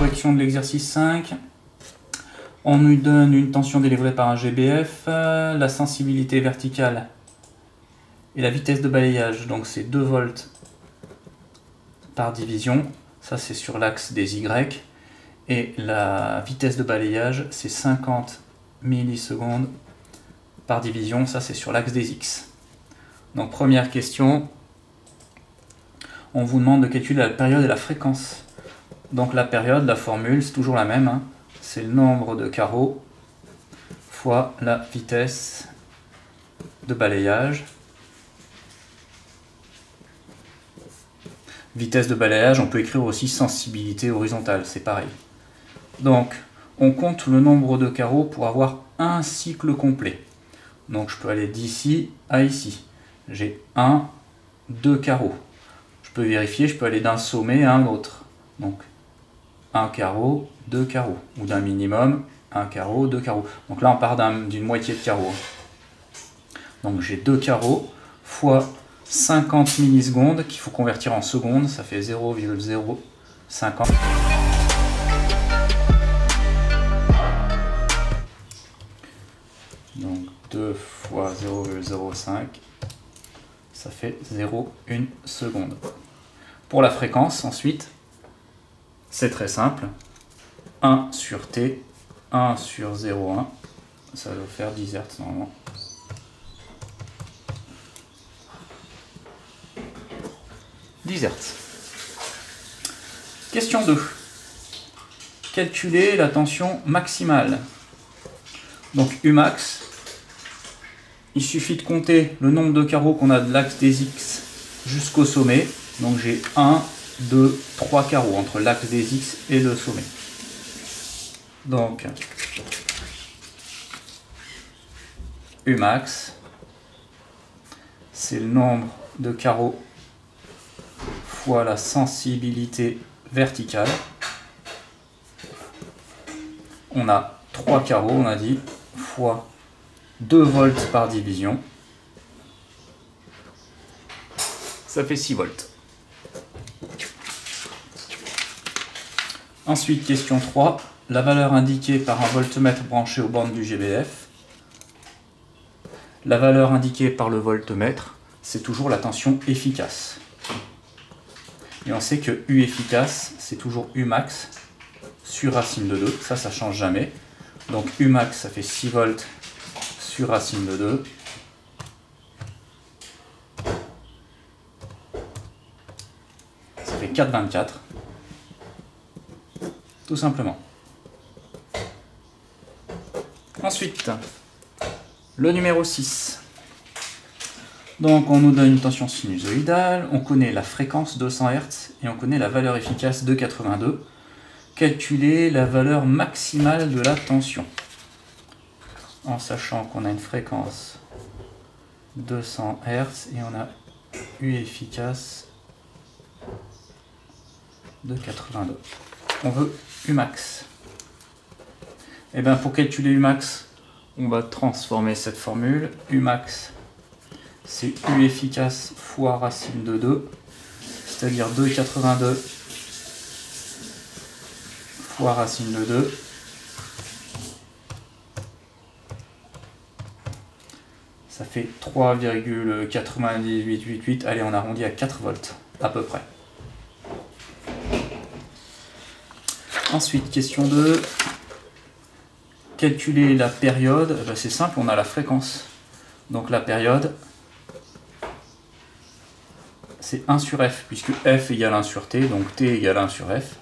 correction de l'exercice 5. On nous donne une tension délivrée par un GBF, la sensibilité verticale et la vitesse de balayage. Donc c'est 2 volts par division. Ça c'est sur l'axe des Y. Et la vitesse de balayage c'est 50 millisecondes par division. Ça c'est sur l'axe des X. Donc première question. On vous demande de calculer la période et la fréquence. Donc la période, la formule, c'est toujours la même. C'est le nombre de carreaux fois la vitesse de balayage. Vitesse de balayage, on peut écrire aussi sensibilité horizontale, c'est pareil. Donc on compte le nombre de carreaux pour avoir un cycle complet. Donc je peux aller d'ici à ici. J'ai 1, 2 carreaux. Je peux vérifier, je peux aller d'un sommet à un autre. Donc, 1 carreau, 2 carreaux. Ou d'un minimum, 1 carreau, 2 carreaux. Donc là, on part d'une moitié de carreau. Donc j'ai 2 carreaux fois 50 millisecondes qu'il faut convertir en secondes. Ça fait 0,050. Donc 2 fois 0,05. Ça fait 0,1 seconde. Pour la fréquence, ensuite, c'est très simple. 1 sur T, 1 sur 0,1. Ça va faire 10 Hz normalement. Question 2. Calculer la tension maximale. Donc Umax, il suffit de compter le nombre de carreaux qu'on a de l'axe des X jusqu'au sommet. Donc j'ai 1, 2, 3 carreaux entre l'axe des X et le sommet. Donc Umax, c'est le nombre de carreaux fois la sensibilité verticale. On a 3 carreaux, on a dit, fois 2 volts par division. Ça fait 6 volts. Ensuite, question 3. La valeur indiquée par un voltmètre branché aux bornes du GBF. La valeur indiquée par le voltmètre, c'est toujours la tension efficace. Et on sait que U efficace, c'est toujours Umax sur racine de 2. Ça ne change jamais. Donc Umax, ça fait 6 volts sur racine de 2. Ça fait 4,24. Tout simplement. Ensuite, le numéro 6. Donc on nous donne une tension sinusoïdale, on connaît la fréquence 200 Hz et on connaît la valeur efficace 2,82. Calculer la valeur maximale de la tension. En sachant qu'on a une fréquence 200 Hz et on a U efficace de 82. On veut Umax. Et bien pour calculer Umax, on va transformer cette formule. Umax, c'est U efficace fois racine de 2, c'est-à-dire 2,82 fois racine de 2. Ça fait 3,9888. Allez, on arrondit à 4 volts, à peu près. Ensuite, question 2. Calculer la période. Ben, c'est simple, on a la fréquence. Donc la période, c'est 1 sur F, puisque F égale 1 sur T, donc T égale 1 sur F.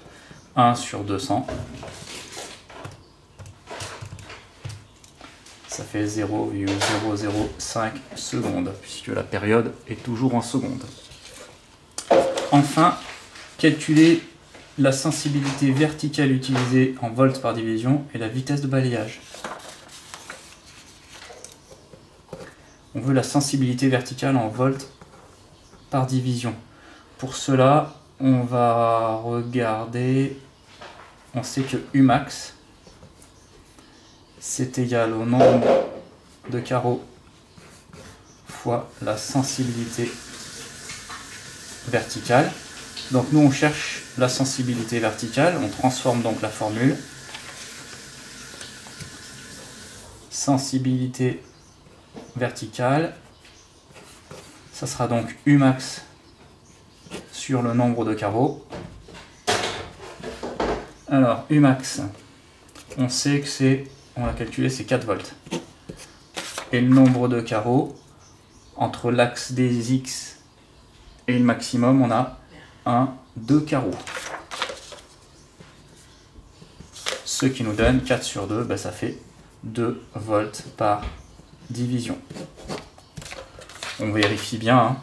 1 sur 200. Ça fait 0,005 secondes, puisque la période est toujours en secondes. Enfin, calculer la sensibilité verticale utilisée en volts par division et la vitesse de balayage. On veut la sensibilité verticale en volts par division. Pour cela, on va regarder, on sait que Umax, c'est égal au nombre de carreaux fois la sensibilité verticale. Donc nous on cherche la sensibilité verticale. On transforme donc la formule. Sensibilité verticale, ça sera donc Umax sur le nombre de carreaux. Alors Umax, on sait que c'est, on l'a calculé, c'est 4 volts. Et le nombre de carreaux, entre l'axe des X et le maximum, on a 2 carreaux. Ce qui nous donne 4 sur 2, ben ça fait 2 volts par division. On vérifie bien, hein.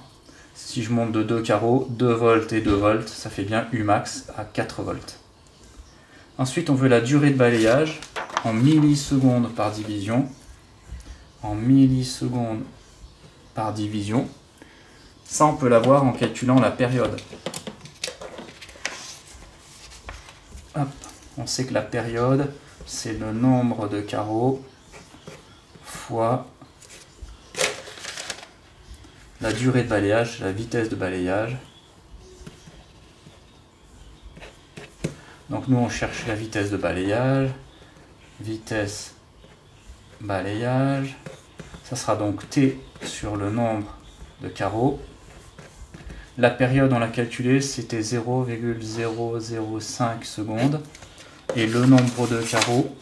Si je monte de 2 carreaux, 2 volts et 2 volts, ça fait bien Umax à 4 volts. Ensuite, on veut la durée de balayage en millisecondes par division. En millisecondes par division. Ça, on peut l'avoir en calculant la période. Hop. On sait que la période, c'est le nombre de carreaux fois la durée de balayage, la vitesse de balayage. Donc nous, on cherche la vitesse de balayage. Vitesse balayage. Ça sera donc T sur le nombre de carreaux. La période, on l'a calculée, c'était 0,005 secondes. Et le nombre de carreaux,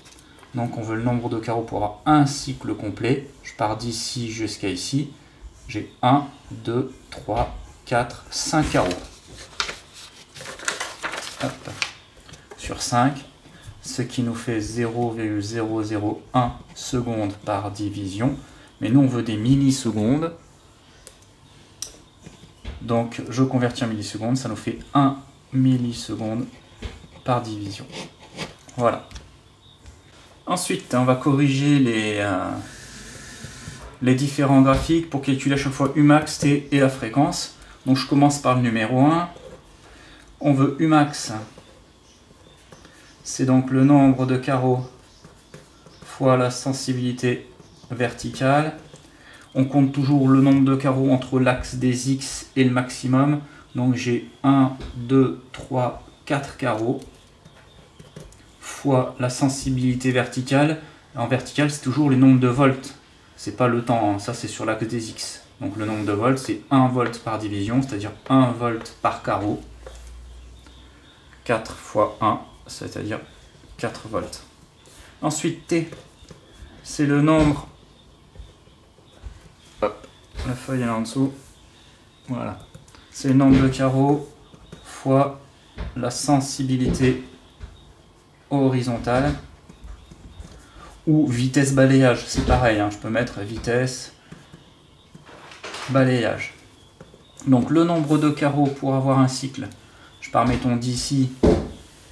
donc on veut le nombre de carreaux pour avoir un cycle complet. Je pars d'ici jusqu'à ici. J'ai 1, 2, 3, 4, 5 carreaux. Hop. Sur 5, ce qui nous fait 0,001 secondes par division. Mais nous, on veut des millisecondes. Donc, je convertis en millisecondes. Ça nous fait 1 milliseconde par division. Voilà. Ensuite, on va corriger les différents graphiques pour calculer à chaque fois Umax, T et la fréquence. Donc, je commence par le numéro 1. On veut Umax. C'est donc le nombre de carreaux fois la sensibilité verticale. On compte toujours le nombre de carreaux entre l'axe des X et le maximum. Donc j'ai 1, 2, 3, 4 carreaux fois la sensibilité verticale. En verticale, c'est toujours les nombres de volts. C'est pas le temps, hein. Ça c'est sur l'axe des X. Donc le nombre de volts, c'est 1 volt par division, c'est-à-dire 1 volt par carreau. 4 fois 1, c'est-à-dire 4 volts. Ensuite, T, c'est le nombre... Hop, la feuille est là en dessous. Voilà. C'est le nombre de carreaux fois la sensibilité horizontale. Ou vitesse balayage, c'est pareil, hein. Je peux mettre vitesse balayage. Donc le nombre de carreaux pour avoir un cycle, je pars mettons d'ici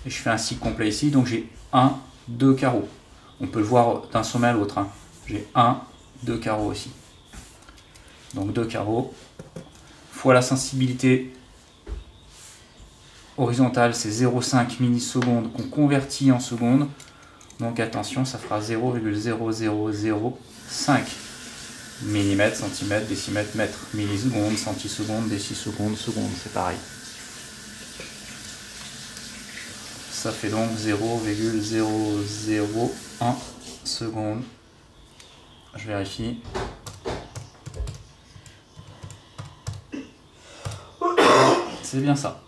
et je fais un cycle complet ici, donc j'ai 1, 2 carreaux. On peut le voir d'un sommet à l'autre, hein. J'ai 1, 2 carreaux aussi. Donc 2 carreaux fois la sensibilité horizontale, c'est 0,5 millisecondes qu'on convertit en secondes. Donc attention, ça fera 0,0005 mm, centimètres, décimètres, mètres, millisecondes, centisecondes, décisecondes, secondes, c'est pareil. Ça fait donc 0,001 secondes. Je vérifie. C'est bien ça.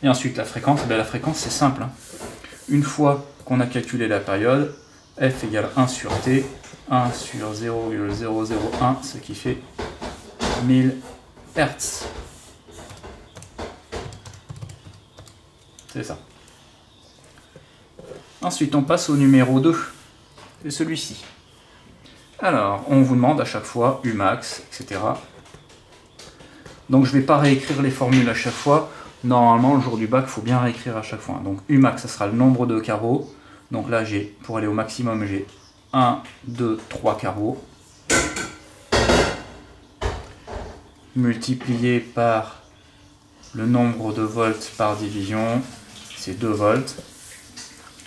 Et ensuite la fréquence, la fréquence c'est simple, hein. Une fois qu'on a calculé la période, F égale 1 sur T, 1 sur 0,001, ce qui fait 1000 Hz. C'est ça. Ensuite, on passe au numéro 2, c'est celui-ci. Alors, on vous demande à chaque fois Umax, etc. Donc, je ne vais pas réécrire les formules à chaque fois. Normalement, le jour du bac, il faut bien réécrire à chaque fois. Donc, Umax, ça sera le nombre de carreaux. Donc là, pour aller au maximum, j'ai 1, 2, 3 carreaux. Multiplié par le nombre de volts par division, c'est 2 volts.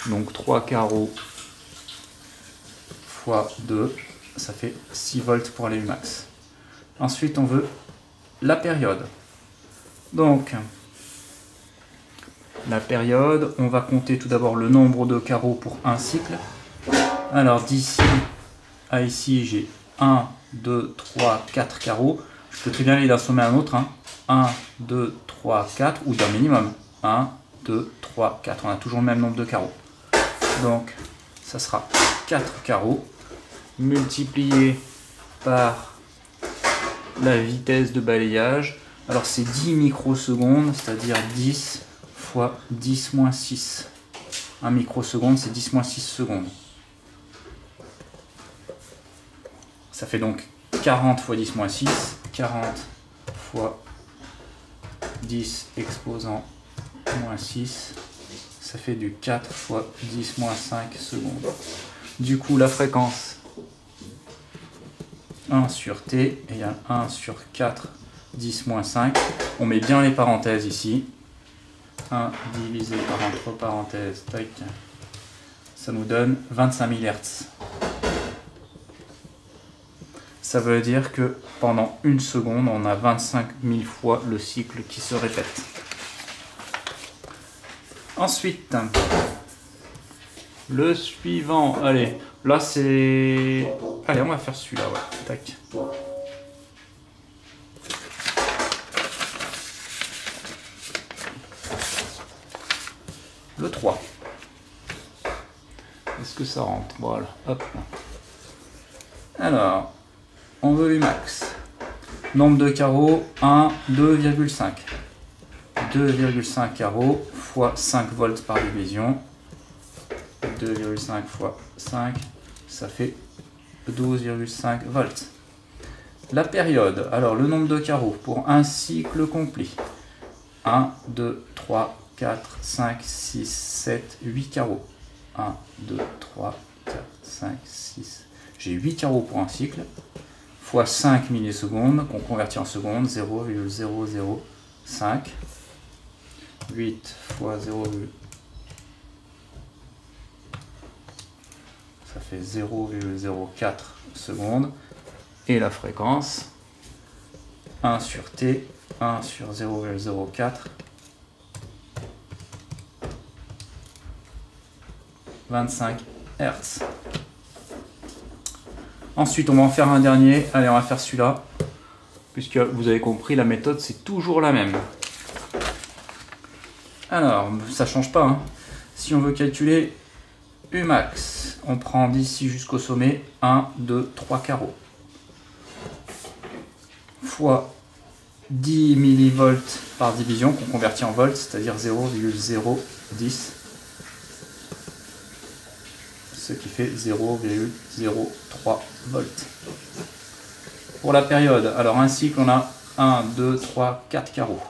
Donc 3 carreaux fois 2, ça fait 6 volts pour aller Umax. Ensuite, on veut la période. Donc, la période. On va compter tout d'abord le nombre de carreaux pour un cycle. Alors d'ici à ici, j'ai 1, 2, 3, 4 carreaux. Je peux très bien aller d'un sommet à un autre. 1, 2, 3, 4 ou d'un minimum. 1, 2, 3, 4. On a toujours le même nombre de carreaux. Donc ça sera 4 carreaux multiplié par la vitesse de balayage. Alors c'est 10 microsecondes, c'est-à-dire 10 fois 10 moins 6. 1 microseconde, c'est 10 moins 6 secondes. Ça fait donc 40 fois 10 moins 6. 40 fois 10 exposant moins 6. Ça fait du 4 fois 10 moins 5 secondes. Du coup, la fréquence 1 sur t égale 1 sur 4, 10 moins 5. On met bien les parenthèses ici. 1 divisé par entre parenthèses, tac. Ça nous donne 25 000 Hz. Ça veut dire que pendant une seconde, on a 25 000 fois le cycle qui se répète. Ensuite, le suivant, allez, là c'est... Allez, on va faire celui-là, ouais, tac. Le 3. Est-ce que ça rentre? Voilà, hop. Alors, on veut Umax. Nombre de carreaux, 1, 2,5. 2,5 carreaux fois 5 volts par division. 2,5 fois 5, ça fait 12,5 volts. La période, alors le nombre de carreaux pour un cycle complet. 1, 2, 3, 4, 5, 6, 7, 8 carreaux. 1, 2, 3, 4, 5, 6. J'ai 8 carreaux pour un cycle. Fois 5 millisecondes, qu'on convertit en secondes, 0,005. 8 fois 0, ça fait 0,04 secondes. Et la fréquence, 1 sur t, 1 sur 0,04, 25 Hz. Ensuite, on va en faire un dernier. Allez, on va faire celui-là. Puisque vous avez compris, la méthode, c'est toujours la même. Alors, ça change pas. Hein. Si on veut calculer Umax, on prend d'ici jusqu'au sommet 1, 2, 3 carreaux. Fois 10 millivolts par division, qu'on convertit en volts, c'est-à-dire 0,010. Ce qui fait 0,03 volts. Pour la période, alors un cycle, on a 1, 2, 3, 4 carreaux.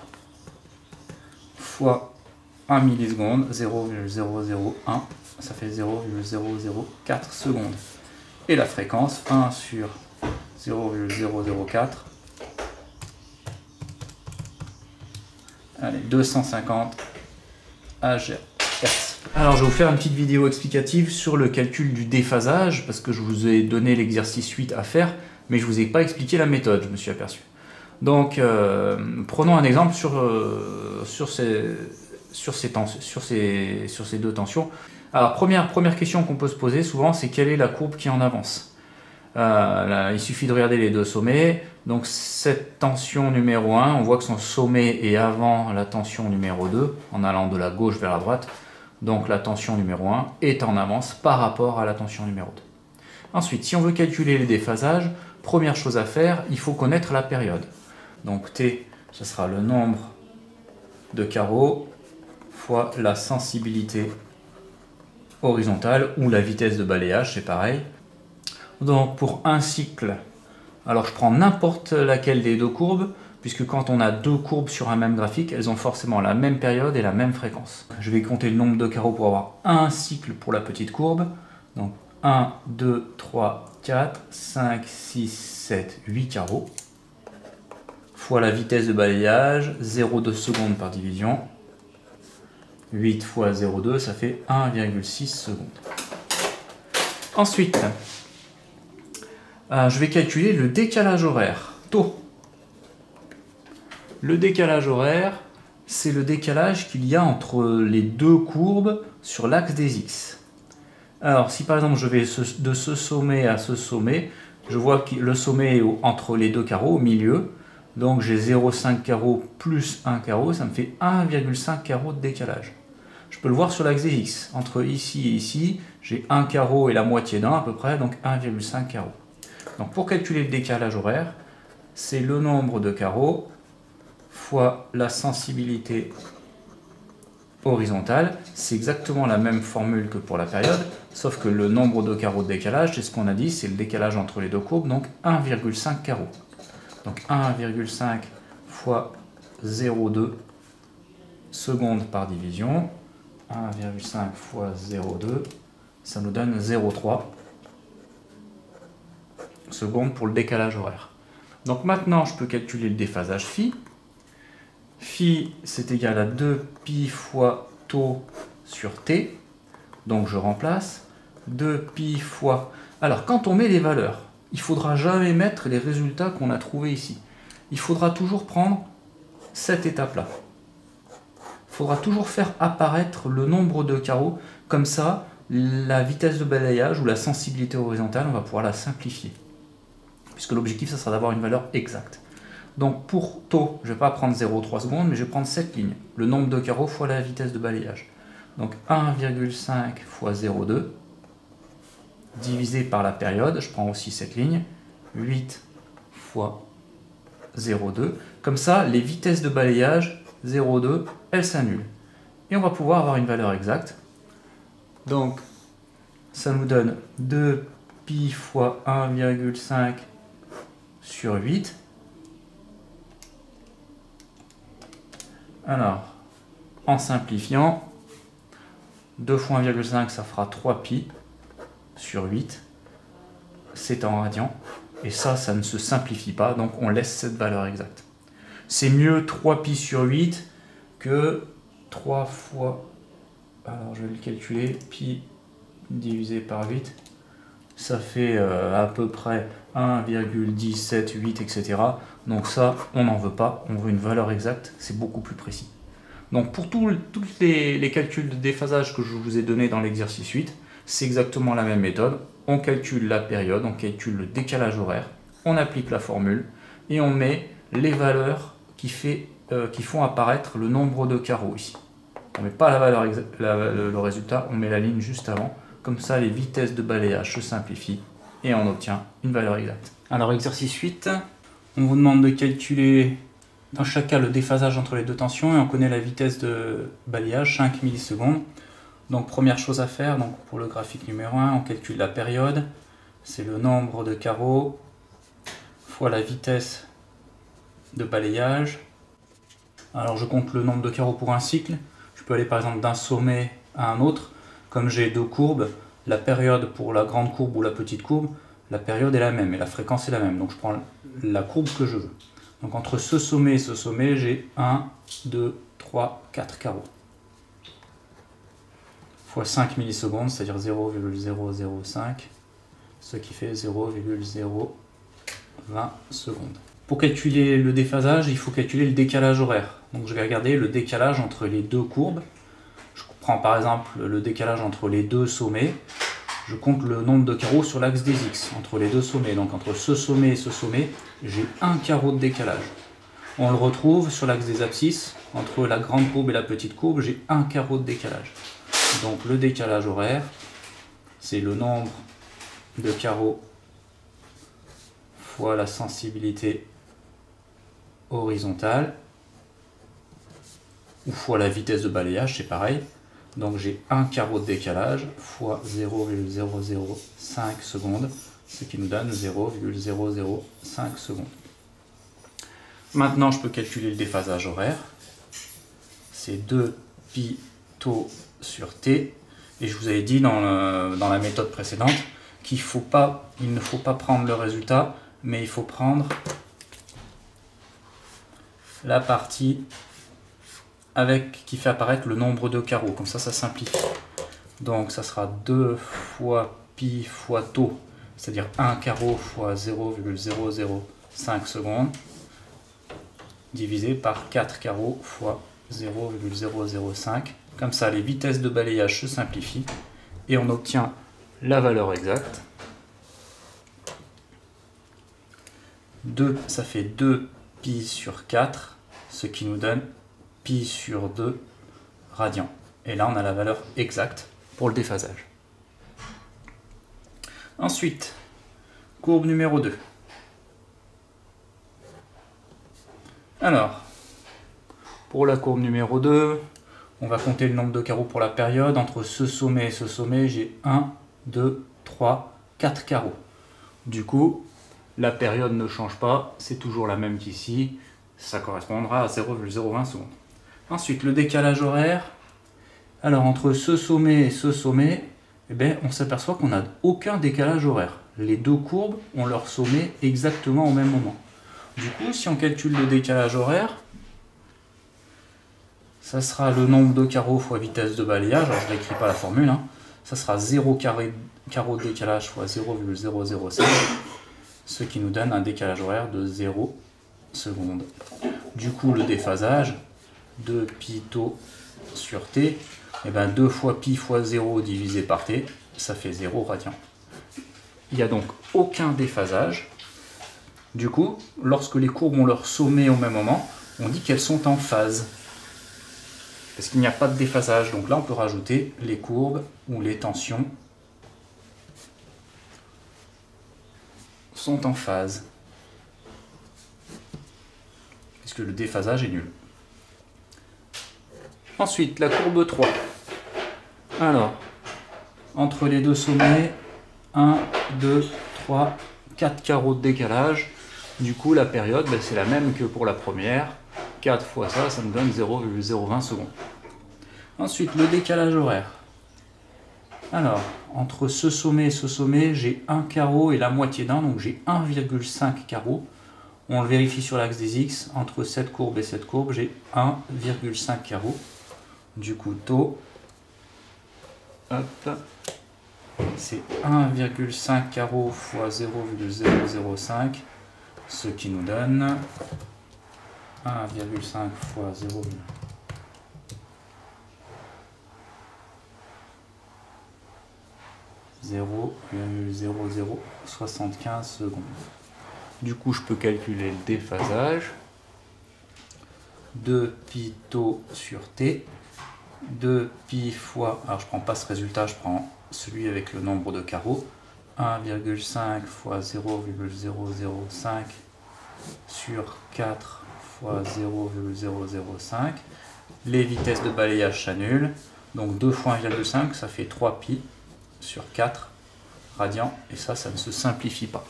Fois 1 milliseconde, 0,001, ça fait 0,004 secondes. Et la fréquence, 1 sur 0,004, allez, 250 Hz. Alors je vais vous faire une petite vidéo explicative sur le calcul du déphasage, parce que je vous ai donné l'exercice 8 à faire, mais je ne vous ai pas expliqué la méthode, je me suis aperçu. Donc prenons un exemple sur ces deux tensions. Alors première question qu'on peut se poser souvent, c'est quelle est la courbe qui est en avance? Là, il suffit de regarder les deux sommets. Donc cette tension numéro 1, on voit que son sommet est avant la tension numéro 2, en allant de la gauche vers la droite. Donc la tension numéro 1 est en avance par rapport à la tension numéro 2. Ensuite, si on veut calculer les déphasages, première chose à faire, il faut connaître la période. Donc T, ce sera le nombre de carreaux fois la sensibilité horizontale ou la vitesse de balayage, c'est pareil. Donc pour un cycle, alors je prends n'importe laquelle des deux courbes, puisque quand on a deux courbes sur un même graphique, elles ont forcément la même période et la même fréquence. Je vais compter le nombre de carreaux pour avoir un cycle pour la petite courbe. Donc 1, 2, 3, 4, 5, 6, 7, 8 carreaux, fois la vitesse de balayage, 0,2 secondes par division. 8 fois 0,2, ça fait 1,6 secondes. Ensuite, je vais calculer le décalage horaire, taux. Le décalage horaire, c'est le décalage qu'il y a entre les deux courbes sur l'axe des x. Alors, si par exemple je vais de ce sommet à ce sommet, je vois que le sommet est entre les deux carreaux, au milieu. Donc j'ai 0,5 carreau plus 1 carreau, ça me fait 1,5 carreau de décalage. Je peux le voir sur l'axe des x. Entre ici et ici, j'ai 1 carreau et la moitié d'un à peu près, donc 1,5 carreau. Donc pour calculer le décalage horaire, c'est le nombre de carreaux fois la sensibilité horizontale. C'est exactement la même formule que pour la période, sauf que le nombre de carreaux de décalage, c'est ce qu'on a dit, c'est le décalage entre les deux courbes, donc 1,5 carreau. Donc 1,5 fois 0,2 secondes par division. 1,5 fois 0,2, ça nous donne 0,3 secondes pour le décalage horaire. Donc maintenant, je peux calculer le déphasage phi. Phi, c'est égal à 2pi fois tau sur t. Donc je remplace 2pi fois... Alors, quand on met les valeurs, il ne faudra jamais mettre les résultats qu'on a trouvés ici. Il faudra toujours prendre cette étape-là. Il faudra toujours faire apparaître le nombre de carreaux. Comme ça, la vitesse de balayage ou la sensibilité horizontale, on va pouvoir la simplifier. Puisque l'objectif, ça sera d'avoir une valeur exacte. Donc pour tau, je ne vais pas prendre 0,3 secondes, mais je vais prendre cette ligne. Le nombre de carreaux fois la vitesse de balayage. Donc 1,5 fois 0,2 divisé par la période, je prends aussi cette ligne, 8 fois 0,2. Comme ça, les vitesses de balayage, 0,2, elles s'annulent. Et on va pouvoir avoir une valeur exacte. Donc, ça nous donne 2pi fois 1,5 sur 8. Alors, en simplifiant, 2 fois 1,5, ça fera 3pi sur 8. C'est en radians. Et ça ne se simplifie pas, donc on laisse cette valeur exacte. C'est mieux 3pi sur 8 que 3 fois... Alors, je vais le calculer. Pi divisé par 8. Ça fait à peu près 1,178, etc. Donc ça, on n'en veut pas. On veut une valeur exacte. C'est beaucoup plus précis. Donc pour tous les calculs de déphasage que je vous ai donnés dans l'exercice 8, c'est exactement la même méthode. On calcule la période, on calcule le décalage horaire, on applique la formule et on met les valeurs qui font apparaître le nombre de carreaux ici. On ne met pas la valeur le résultat, on met la ligne juste avant. Comme ça, les vitesses de balayage se simplifient et on obtient une valeur exacte. Alors, exercice 8, on vous demande de calculer dans chaque cas le déphasage entre les deux tensions et on connaît la vitesse de balayage, 5 millisecondes. Donc, première chose à faire, donc pour le graphique numéro 1, on calcule la période. C'est le nombre de carreaux fois la vitesse de balayage. Alors, je compte le nombre de carreaux pour un cycle. Je peux aller par exemple d'un sommet à un autre. Comme j'ai deux courbes, la période pour la grande courbe ou la petite courbe, la période est la même et la fréquence est la même. Donc je prends la courbe que je veux. Donc entre ce sommet et ce sommet, j'ai 1, 2, 3, 4 carreaux. Fois 5 millisecondes, c'est-à-dire 0,005, ce qui fait 0,020 secondes. Pour calculer le déphasage, il faut calculer le décalage horaire. Donc je vais regarder le décalage entre les deux courbes. Je prends par exemple le décalage entre les deux sommets. Je compte le nombre de carreaux sur l'axe des x entre les deux sommets. Donc entre ce sommet et ce sommet, j'ai un carreau de décalage. On le retrouve sur l'axe des abscisses. Entre la grande courbe et la petite courbe, j'ai un carreau de décalage. Donc le décalage horaire, c'est le nombre de carreaux fois la sensibilité horizontale ou fois la vitesse de balayage, c'est pareil. Donc j'ai un carreau de décalage fois 0,005 secondes, ce qui nous donne 0,005 secondes. Maintenant, je peux calculer le déphasage horaire. C'est 2pi tau sur t. Et je vous avais dit dans la méthode précédente qu'il ne faut pas prendre le résultat, mais il faut prendre la partie qui fait apparaître le nombre de carreaux. Comme ça, ça simplifie. Donc, ça sera 2 fois pi fois tau, c'est-à-dire 1 carreau fois 0,005 secondes, divisé par 4 carreaux fois 0,005. Comme ça, les vitesses de balayage se simplifient et on obtient la valeur exacte. 2, ça fait 2 pi sur 4, ce qui nous donne pi sur 2 radians. Et là, on a la valeur exacte pour le déphasage. Ensuite, courbe numéro 2. Alors, pour la courbe numéro 2, on va compter le nombre de carreaux pour la période. Entre ce sommet et ce sommet, j'ai 1, 2, 3, 4 carreaux. Du coup, la période ne change pas, c'est toujours la même qu'ici. Ça correspondra à 0,020 secondes. Ensuite, le décalage horaire. Alors, entre ce sommet et ce sommet, eh bien, on s'aperçoit qu'on n'a aucun décalage horaire. Les deux courbes ont leur sommet exactement au même moment. Du coup, si on calcule le décalage horaire, ça sera le nombre de carreaux fois vitesse de balayage. Alors, je n'écris pas la formule. Ça sera 0 carreau de décalage fois 0,005, ce qui nous donne un décalage horaire de 0 secondes. Du coup, le déphasage, 2 pi tau sur t, et bien 2 fois pi fois 0 divisé par t, ça fait 0 radian. Il n'y a donc aucun déphasage. Du coup, lorsque les courbes ont leur sommet au même moment, on dit qu'elles sont en phase. Parce qu'il n'y a pas de déphasage. Donc là, on peut rajouter les courbes où les tensions sont en phase. Puisque le déphasage est nul. Ensuite, la courbe 3. Alors, entre les deux sommets, 1, 2, 3, 4 carreaux de décalage. Du coup, la période, c'est la même que pour la première. 4 fois ça, ça me donne 0,020 secondes. Ensuite, le décalage horaire. Alors, entre ce sommet et ce sommet, j'ai un carreau et la moitié d'un, donc j'ai 1,5 carreau. On le vérifie sur l'axe des X. Entre cette courbe et cette courbe, j'ai 1,5 carreau. Du coup, tau, c'est 1,5 carreau fois 0,005, ce qui nous donne 1,5 fois 0,0075 secondes. Du coup, je peux calculer le déphasage. 2 pi tau sur t. 2 pi fois, alors je ne prends pas ce résultat, je prends celui avec le nombre de carreaux. 1,5 fois 0,005 sur 4 fois 0,005. Les vitesses de balayage s'annulent. Donc 2 fois 1,5, ça fait 3 pi sur 4 radians. Et ça ne se simplifie pas.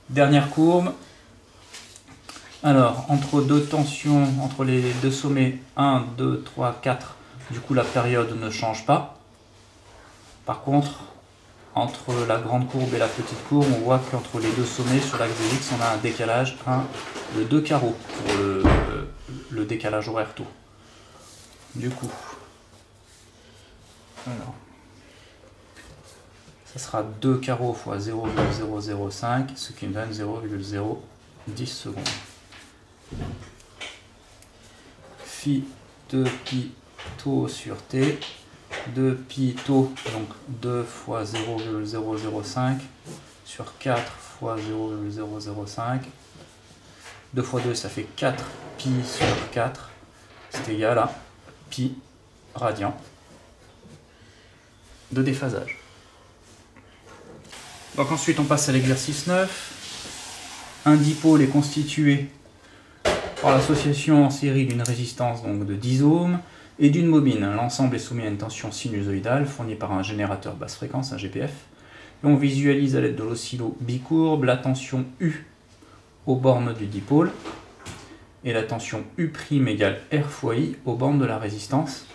Dernière courbe. Alors, entre deux tensions, entre les deux sommets, 1, 2, 3, 4, du coup la période ne change pas. Par contre, entre la grande courbe et la petite courbe, on voit qu'entre les deux sommets, sur l'axe des X, on a un décalage de 2 carreaux pour le décalage horaire tau. Du coup, alors, ça sera 2 carreaux fois 0,005, ce qui me donne 0,010 secondes. Phi 2 pi tau sur t, 2 pi tau, donc 2 fois 0,005 sur 4 fois 0,005. 2 fois 2, ça fait 4 pi sur 4, c'est égal à pi radian de déphasage. Donc ensuite, on passe à l'exercice 9. Un dipôle est constitué par l'association en série d'une résistance donc de 10 ohms et d'une bobine. L'ensemble est soumis à une tension sinusoïdale fournie par un générateur basse fréquence, un GPF. Et on visualise à l'aide de l'oscillo bicourbe la tension U aux bornes du dipôle et la tension U' égale R fois I aux bornes de la résistance,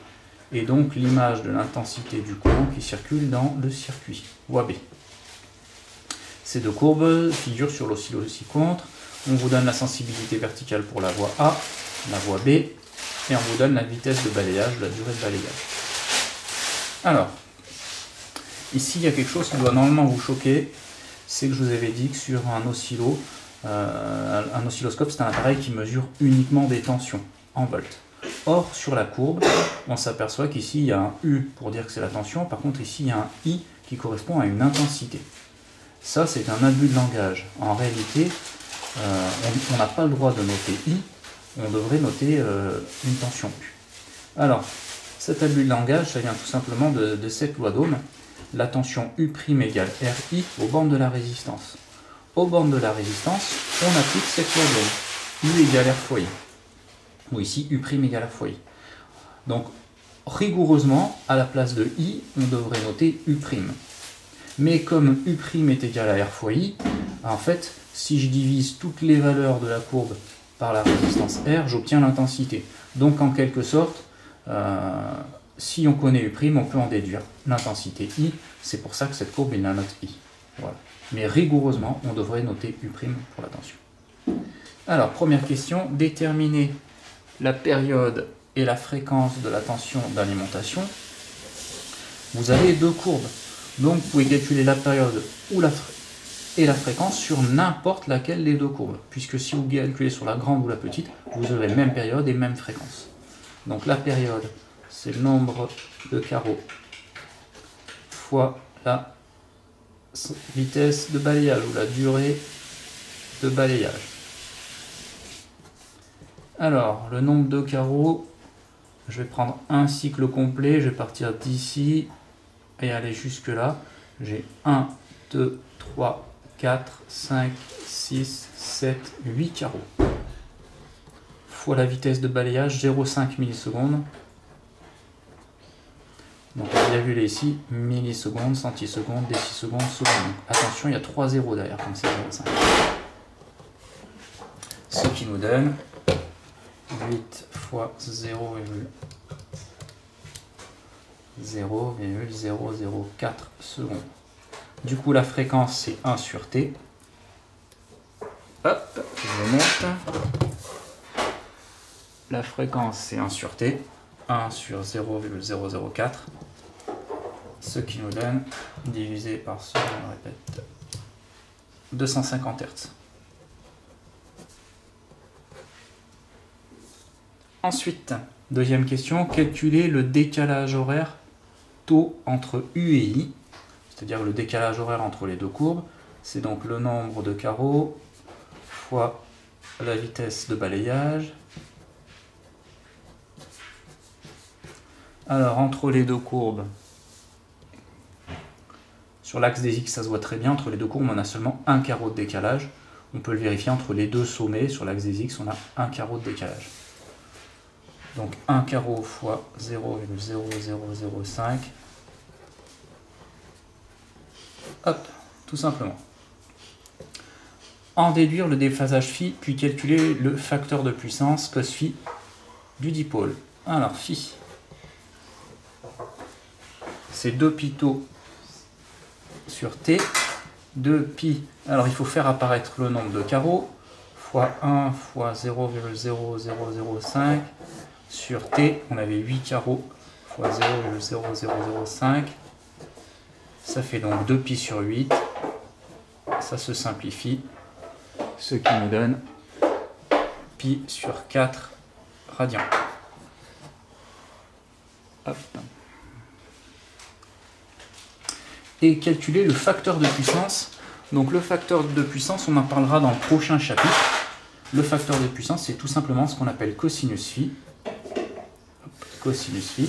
et donc l'image de l'intensité du courant qui circule dans le circuit, voie B. Ces deux courbes figurent sur l'oscillo ci-contre. On vous donne la sensibilité verticale pour la voie A, la voie B, et on vous donne la vitesse de balayage, la durée de balayage. Alors, ici il y a quelque chose qui doit normalement vous choquer, c'est que je vous avais dit que sur un oscillo, Un oscilloscope, c'est un appareil qui mesure uniquement des tensions en volts. Or, sur la courbe, on s'aperçoit qu'ici, il y a un U pour dire que c'est la tension. Par contre, ici, il y a un I qui correspond à une intensité. Ça, c'est un abus de langage. En réalité, on n'a pas le droit de noter I, on devrait noter une tension U. Alors, cet abus de langage, ça vient tout simplement de cette loi d'Ohm. La tension U' égale RI aux bornes de la résistance. Aux bornes de la résistance, on applique cette loi d'Ohm. U égale R fois I. Ou ici, U' égale R fois I. Donc, rigoureusement, à la place de I, on devrait noter U'. Mais comme U' est égal à R fois I, en fait, si je divise toutes les valeurs de la courbe par la résistance R, j'obtiens l'intensité. Donc, en quelque sorte, si on connaît U', on peut en déduire l'intensité I. C'est pour ça que cette courbe, il la note I. Voilà. Mais rigoureusement, on devrait noter U' pour la tension. Alors, première question, déterminer la période et la fréquence de la tension d'alimentation. Vous avez deux courbes. Donc, vous pouvez calculer la période et la fréquence sur n'importe laquelle des deux courbes. Puisque si vous calculez sur la grande ou la petite, vous aurez même période et même fréquence. Donc, la période, c'est le nombre de carreaux fois la vitesse de balayage ou la durée de balayage. Alors, le nombre de carreaux, je vais prendre un cycle complet, je vais partir d'ici et aller jusque là. J'ai 1, 2, 3, 4, 5, 6, 7, 8 carreaux. Fois la vitesse de balayage, 0,5 millisecondes. Donc on a vu ici, millisecondes, centisecondes, décisecondes, secondes. Attention, il y a 3 zéros derrière, comme c'est 0,5. Ce qui nous donne 8 fois 0,004 secondes. Du coup, la fréquence, c'est 1 sur T. Hop, je monte. La fréquence, c'est 1 sur T. 1 sur 0,004. Ce qui nous donne, divisé par ce, on répète, 250 Hz. Ensuite, deuxième question, calculer le décalage horaire taux entre U et I, c'est-à-dire le décalage horaire entre les deux courbes. C'est donc le nombre de carreaux fois la vitesse de balayage. Alors, entre les deux courbes, sur l'axe des X, ça se voit très bien, entre les deux courbes, on a seulement un carreau de décalage. On peut le vérifier entre les deux sommets, sur l'axe des X, on a un carreau de décalage. Donc 1 carreau fois 0,0005. Hop, tout simplement. En déduire le déphasage phi, puis calculer le facteur de puissance cos phi du dipôle. Alors phi, c'est 2 pi tau sur T, 2 pi, alors il faut faire apparaître le nombre de carreaux, fois 1 fois 0,0005 sur T, on avait 8 carreaux, fois 0,0005, ça fait donc 2 pi sur 8, ça se simplifie, ce qui nous donne pi sur 4 radians. Hop. Et calculer le facteur de puissance. Donc le facteur de puissance, on en parlera dans le prochain chapitre. Le facteur de puissance, c'est tout simplement ce qu'on appelle cosinus phi. Cosinus phi.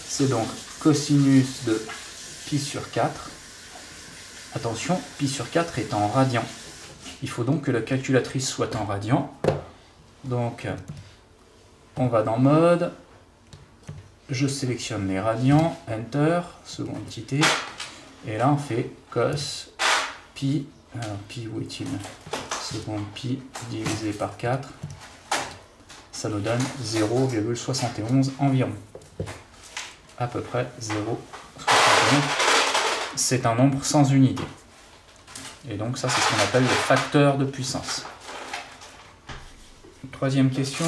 C'est donc cosinus de pi sur 4. Attention, pi sur 4 est en radians. Il faut donc que la calculatrice soit en radians. Donc, on va dans mode. Je sélectionne les radians, Enter, seconde entité, et là on fait cos pi, alors pi où est-il? Seconde pi divisé par 4, ça nous donne 0,71 environ. À peu près 0,71. C'est un nombre sans unité. Et donc ça c'est ce qu'on appelle le facteur de puissance. Troisième question.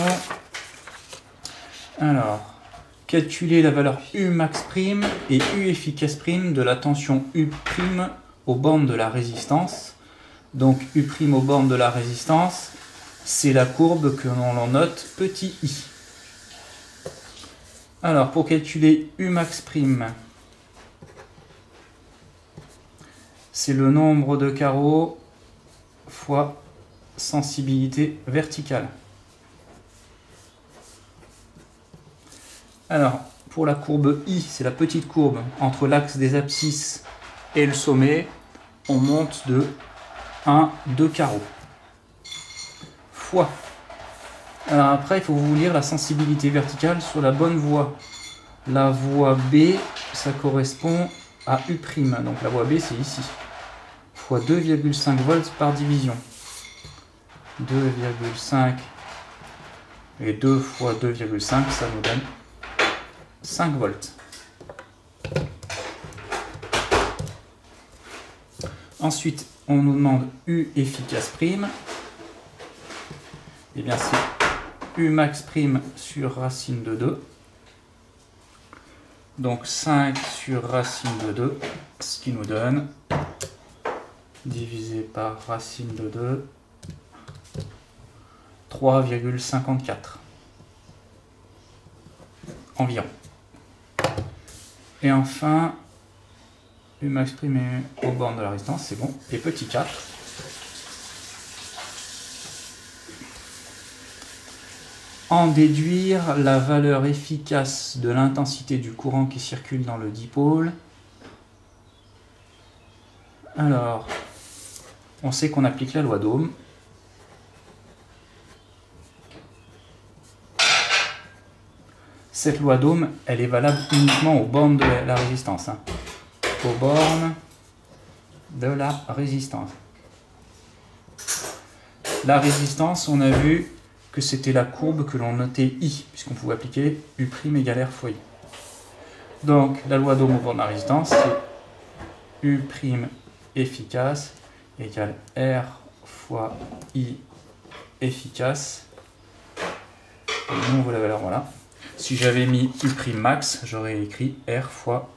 Alors, calculer la valeur U max' et U efficace' de la tension U' aux bornes de la résistance. Donc U' aux bornes de la résistance, c'est la courbe que l'on note petit i. Alors pour calculer Umax', c'est le nombre de carreaux fois sensibilité verticale. Alors, pour la courbe I, c'est la petite courbe entre l'axe des abscisses et le sommet, on monte de 2 carreaux. Fois. Alors après, il faut vous lire la sensibilité verticale sur la bonne voie. La voie B, ça correspond à U'. Donc la voie B, c'est ici. Fois 2,5 volts par division. 2,5 et 2 fois 2,5, ça nous donne 5 volts. Ensuite, on nous demande U efficace prime. Et bien c'est Umax' sur racine de 2. Donc 5 sur racine de 2, ce qui nous donne, divisé par racine de 2, 3,54 environ. Et enfin, Umax' est aux bornes de la résistance, c'est bon. Et petit 4. En déduire la valeur efficace de l'intensité du courant qui circule dans le dipôle. Alors, on sait qu'on applique la loi d'Ohm. Cette loi d'Ohm, elle est valable uniquement aux bornes de la résistance. Aux bornes de la résistance. La résistance, on a vu que c'était la courbe que l'on notait I, puisqu'on pouvait appliquer U' égale R fois I. Donc, la loi d'Ohm aux bornes de la résistance, c'est U' efficace égale R fois I efficace. Et nous, on voit la valeur, voilà. Si j'avais mis U' max, j'aurais écrit R fois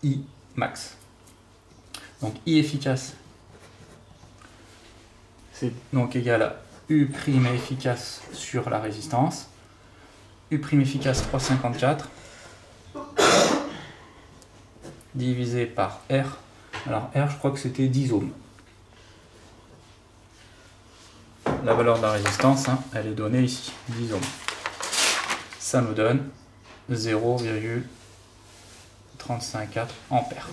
I max. Donc, I efficace, c'est donc égal à U' efficace sur la résistance. U' efficace 3,54 divisé par R. Alors R, je crois que c'était 10 ohms. La valeur de la résistance, elle est donnée ici, 10 ohms. Ça nous donne 0,354 ampères.